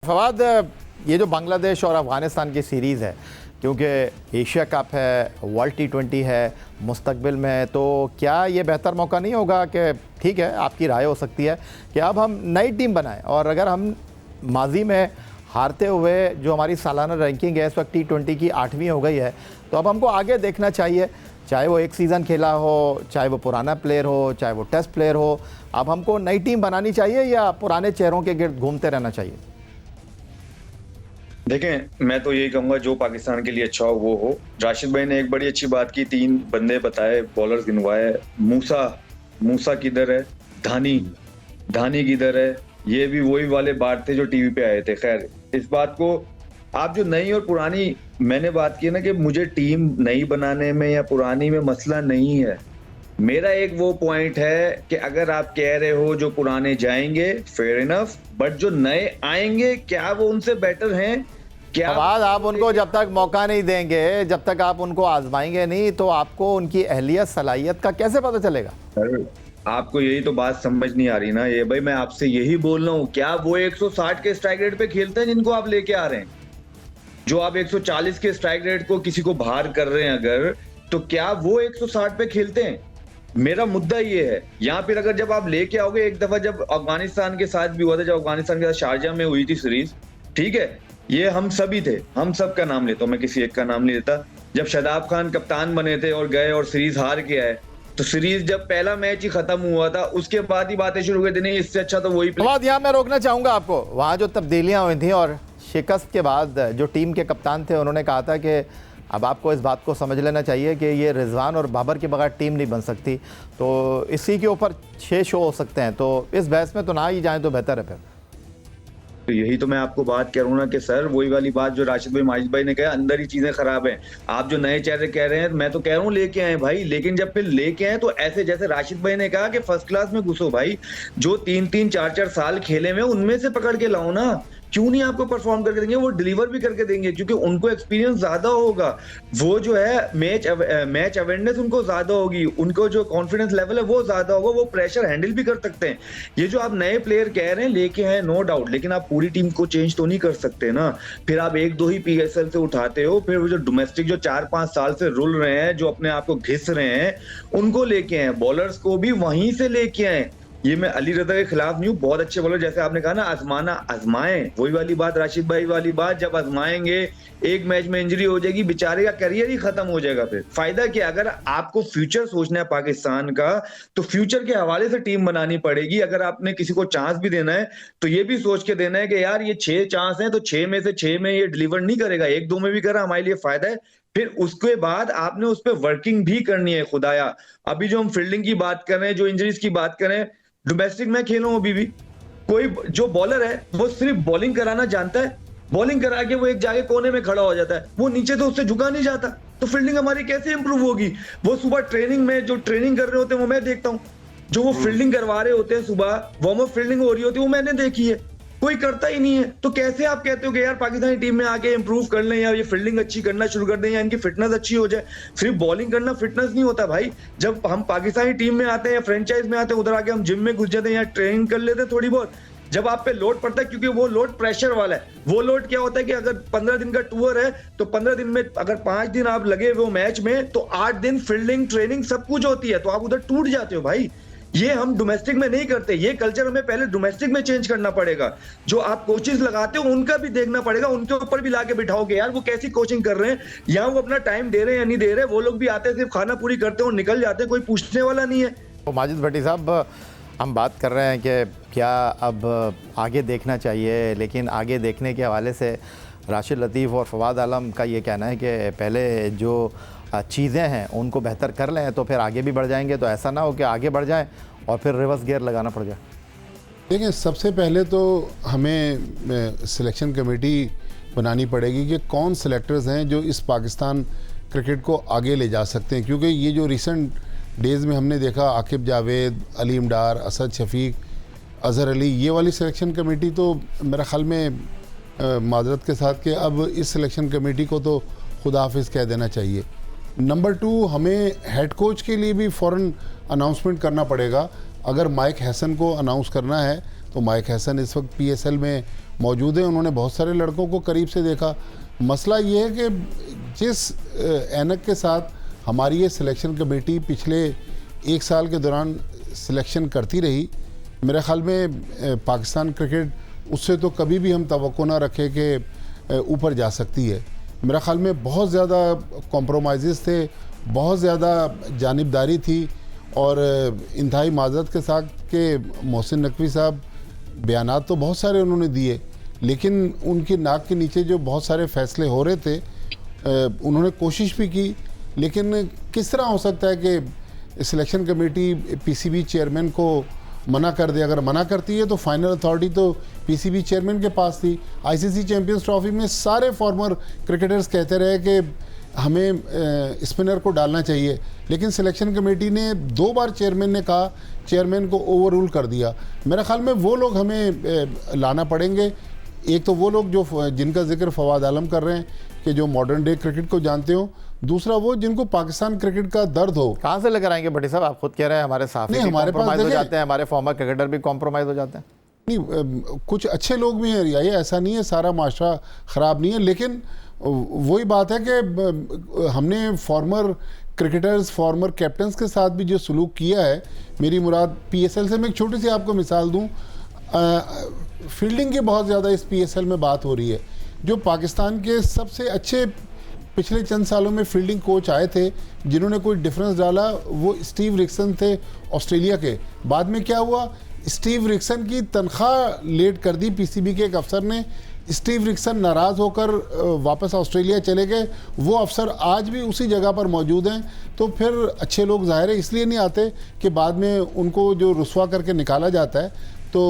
फवाद, ये जो बांग्लादेश और अफ़गानिस्तान की सीरीज़ है, क्योंकि एशिया कप है, वर्ल्ड T20 है मुस्तकबिल में, तो क्या ये बेहतर मौका नहीं होगा कि ठीक है आपकी राय हो सकती है कि अब हम नई टीम बनाएं, और अगर हम माजी में हारते हुए जो हमारी सालाना रैंकिंग है इस वक्त T20 की 8वीं हो गई है, तो अब हमको आगे देखना चाहिए, चाहे वो एक सीज़न खेला हो, चाहे वो पुराना प्लेयर हो, चाहे वो टेस्ट प्लेयर हो, अब हमको नई टीम बनानी चाहिए या पुराने चेहरों के गिर्द घूमते रहना चाहिए? देखें, मैं तो यही कहूंगा जो पाकिस्तान के लिए अच्छा हो वो हो। राशिद भाई ने एक बड़ी अच्छी बात की, 3 बंदे बताए, बॉलर्स गिनवाए। मूसा किधर है, धानी किधर है, ये भी वही वाले बात थे जो टीवी पे आए थे। खैर, इस बात को आप जो नई और पुरानी, मैंने बात की ना कि मुझे टीम नई बनाने में या पुरानी में मसला नहीं है। मेरा एक वो पॉइंट है कि अगर आप कह रहे हो जो पुराने जाएंगे, फेयर इनफ, बट जो नए आएंगे क्या वो उनसे बेटर हैं? क्या फवाद, आप उनको जब तक मौका नहीं देंगे, जब तक आप उनको आजमाएंगे नहीं, तो आपको उनकी अहलियत सलाहियत का कैसे पता चलेगा? आपको यही तो बात समझ नहीं आ रही ना ये भाई, मैं आपसे यही बोल रहा हूँ, क्या वो 160 के स्ट्राइक रेट पे खेलते हैं जिनको आप लेके आ रहे हैं? जो आप 140 के स्ट्राइक रेट को किसी को बाहर कर रहे हैं अगर, तो क्या वो 160 पे खेलते हैं? मेरा मुद्दा ये है। यहाँ फिर अगर जब आप लेके आओगे, एक दफा जब अफगानिस्तान के साथ भी हुआ था, जब अफगानिस्तान के साथ शारजा में हुई थी सीरीज, ठीक है, ये हम सभी थे, हम सब का नाम लेता हूँ मैं, किसी एक का नाम नहीं लेता। जब शादाब खान कप्तान बने थे और गए और सीरीज हार के आए, तो सीरीज जब पहला मैच ही खत्म हुआ था, उसके बाद ही बातें शुरू हुई थी, नहीं इससे अच्छा तो वही। यहाँ मैं रोकना चाहूंगा आपको, वहाँ जो तब्दीलियाँ हुई थी और शिकस्त के बाद जो टीम के कप्तान थे उन्होंने कहा था कि अब आपको इस बात को समझ लेना चाहिए कि ये रिजवान और बाबर के बगैर टीम नहीं बन सकती, तो इसी के ऊपर 6 शो हो सकते हैं, तो इस बहस में तो ना ही जाएं तो बेहतर है फिर। तो यही तो मैं आपको बात कह रहा हूँ ना कि सर वही वाली बात जो राशिद भाई माजिद भाई ने कहा, अंदर ही चीजें खराब हैं। आप जो नए चेहरे कह रहे हैं, मैं तो कह रहा हूँ लेके आए भाई, लेकिन जब फिर लेके आए तो ऐसे जैसे राशिद भाई ने कहा कि फर्स्ट क्लास में घुसो भाई, जो 3-3 4-4 साल खेले में उनमें से पकड़ के लाओ ना। क्यों नहीं आपको परफॉर्म करके देंगे? वो डिलीवर भी करके देंगे क्योंकि उनको एक्सपीरियंस ज्यादा होगा, वो जो है मैच अवेयरनेस उनको ज्यादा होगी, उनको जो कॉन्फिडेंस लेवल है वो ज्यादा होगा, वो प्रेशर हैंडल भी कर सकते हैं। ये जो आप नए प्लेयर कह रहे हैं लेके हैं, नो डाउट, लेकिन आप पूरी टीम को चेंज तो नहीं कर सकते ना। फिर आप 1-2 ही PSL से उठाते हो, फिर वो जो डोमेस्टिक जो 4-5 साल से रुल रहे हैं, जो अपने आप को घिस रहे हैं, उनको लेके आए, बॉलर्स को भी वहीं से लेके आए। ये मैं अली रजा के खिलाफ नहीं हूँ, बहुत अच्छे बॉलर, जैसे आपने कहा ना आजमाएं, वही वाली बात राशिद भाई वाली बात, जब आजमाएंगे एक मैच में इंजरी हो जाएगी, बेचारे का करियर ही खत्म हो जाएगा। फिर फायदा क्या? अगर आपको फ्यूचर सोचना है पाकिस्तान का, तो फ्यूचर के हवाले से टीम बनानी पड़ेगी। अगर आपने किसी को चांस भी देना है तो ये भी सोच के देना है कि यार ये 6 चांस है, तो 6 में से 6 में ये डिलीवर नहीं करेगा, 1-2 में भी करा हमारे लिए फायदा है। फिर उसके बाद आपने उस पर वर्किंग भी करनी है। खुदाया, अभी जो हम फील्डिंग की बात कर रहे हैं, जो इंजरीज की बात कर रहे हैं, डोमेस्टिक में खेलूं अभी भी, कोई जो बॉलर है वो सिर्फ बॉलिंग कराना जानता है, बॉलिंग करा के वो एक जाके कोने में खड़ा हो जाता है, वो नीचे तो उससे झुका नहीं जाता, तो फील्डिंग हमारी कैसे इंप्रूव होगी? वो सुबह ट्रेनिंग में जो ट्रेनिंग कर रहे होते हैं वो मैं देखता हूँ, जो वो फील्डिंग करवा रहे होते हैं, सुबह वार्म अप फील्डिंग हो रही होती है, वो मैंने देखी है, कोई करता ही नहीं है। तो कैसे आप कहते हो कि यार पाकिस्तानी टीम में आके इंप्रूव कर लें या ये फील्डिंग अच्छी करना शुरू कर दें या इनकी फिटनेस अच्छी हो जाए? सिर्फ बॉलिंग करना फिटनेस नहीं होता भाई। जब हम पाकिस्तानी टीम में आते हैं या फ्रेंचाइज में आते हैं, उधर आके हम जिम में घुस जाते हैं या ट्रेनिंग कर लेते हैं थोड़ी बहुत, जब आप पे लोड पड़ता है, क्योंकि वो लोड प्रेशर वाला है। वो लोड क्या होता है कि अगर 15 दिन का टूर है तो 15 दिन में अगर 5 दिन आप लगे वो मैच में, तो 8 दिन फील्डिंग ट्रेनिंग सब कुछ होती है, तो आप उधर टूट जाते हो भाई। ये हम डोमेस्टिक में नहीं करते, ये कल्चर हमें पहले डोमेस्टिक में चेंज करना पड़ेगा। जो आप कोचेस लगाते हो उनका भी देखना पड़ेगा, उनके ऊपर भी लाके बिठाओगे यार वो कैसी कोचिंग कर रहे हैं, यहाँ वो अपना टाइम दे रहे हैं या नहीं दे रहे। वो लोग भी आते हैं, सिर्फ खाना पूरी करते हैं और निकल जाते हैं, कोई पूछने वाला नहीं है। तो माजिद भट्टी साहब, हम बात कर रहे हैं कि क्या अब आगे देखना चाहिए, लेकिन आगे देखने के हवाले से राशिद लतीफ़ और फवाद आलम का ये कहना है कि पहले जो चीज़ें हैं उनको बेहतर कर लें तो फिर आगे भी बढ़ जाएंगे, तो ऐसा ना हो कि आगे बढ़ जाएं और फिर रिवर्स गियर लगाना पड़ जाए। देखिए, सबसे पहले तो हमें सिलेक्शन कमेटी बनानी पड़ेगी कि कौन सेलेक्टर्स हैं जो इस पाकिस्तान क्रिकेट को आगे ले जा सकते हैं, क्योंकि ये जो रिसेंट डेज़ में हमने देखा, आकिब जावेद, अलीम डार, असद शफीक, अज़हर अली, ये वाली सिलेक्शन कमेटी तो मेरा ख्याल में माजरत के साथ कि अब इस सिलेक्शन कमेटी को तो खुदा हाफिज़ कह देना चाहिए। नंबर 2, हमें हेड कोच के लिए भी फ़ौरन अनाउंसमेंट करना पड़ेगा। अगर माइक हैसन को अनाउंस करना है तो माइक हसन इस वक्त PSL में मौजूद हैं, उन्होंने बहुत सारे लड़कों को करीब से देखा। मसला ये है कि जिस ऐनक के साथ हमारी ये सिलेक्शन कमेटी पिछले 1 साल के दौरान सिलेक्शन करती रही, मेरे ख़्याल में पाकिस्तान क्रिकेट उससे तो कभी भी हम तवक्को ना रखें कि ऊपर जा सकती है। मेरा ख़्याल में बहुत ज़्यादा कॉम्प्रोमाइज़ थे, बहुत ज़्यादा जानिबदारी थी, और इंतहाई माज़रत के साथ के मोहसिन नकवी साहब बयानात तो बहुत सारे उन्होंने दिए, लेकिन उनकी नाक के नीचे जो बहुत सारे फ़ैसले हो रहे थे, उन्होंने कोशिश भी की, लेकिन किस तरह हो सकता है कि सिलेक्शन कमेटी PCB चेयरमैन को मना कर दे। अगर मना करती है तो फाइनल अथॉरिटी तो PCB चेयरमैन के पास थी। ICC चैम्पियंस ट्रॉफी में सारे फॉर्मर क्रिकेटर्स कहते रहे कि हमें स्पिनर को डालना चाहिए, लेकिन सिलेक्शन कमेटी ने 2 बार चेयरमैन ने कहा, चेयरमैन को ओवर रूल कर दिया। मेरे ख्याल में वो लोग हमें लाना पड़ेंगे। एक तो वो लोग जो जिनका जिक्र फवाद आलम कर रहे हैं कि जो मॉडर्न डे क्रिकेट को जानते हो, दूसरा वो जिनको पाकिस्तान क्रिकेट का दर्द हो। कहाँ से लेकर आएंगे भट्टी साहब? आप खुद कह रहे हैं हमारे साफी नहीं, हमारे पास कॉम्प्रोमाइज हो जाते हैं, हमारे फॉर्मर क्रिकेटर भी कॉम्प्रोमाइज हो जाते हैं। नहीं, कुछ अच्छे लोग भी हैं रिया, ये ऐसा नहीं है सारा माशरा ख़राब नहीं है, लेकिन वही बात है कि हमने फॉर्मर क्रिकेटर्स, फॉर्मर कैप्टन्स के साथ भी जो सलूक किया है, मेरी मुराद PSL से मैं एक छोटी सी आपको मिसाल दूं, फील्डिंग की बहुत ज़्यादा इस PSL में बात हो रही है। जो पाकिस्तान के सबसे अच्छे पिछले चंद सालों में फील्डिंग कोच आए थे जिन्होंने कोई डिफरेंस डाला, वो स्टीव रिक्सन थे ऑस्ट्रेलिया के। बाद में क्या हुआ, स्टीव रिक्सन की तनख्वाह लेट कर दी PCB के एक अफसर ने, स्टीव रिक्सन नाराज़ होकर वापस ऑस्ट्रेलिया चले गए। वो अफसर आज भी उसी जगह पर मौजूद हैं। तो फिर अच्छे लोग ज़ाहिर है इसलिए नहीं आते कि बाद में उनको जो रुस्वा करके निकाला जाता है। तो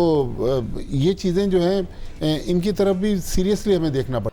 ये चीज़ें जो हैं इनकी तरफ भी सीरियसली हमें देखना पड़ेगा।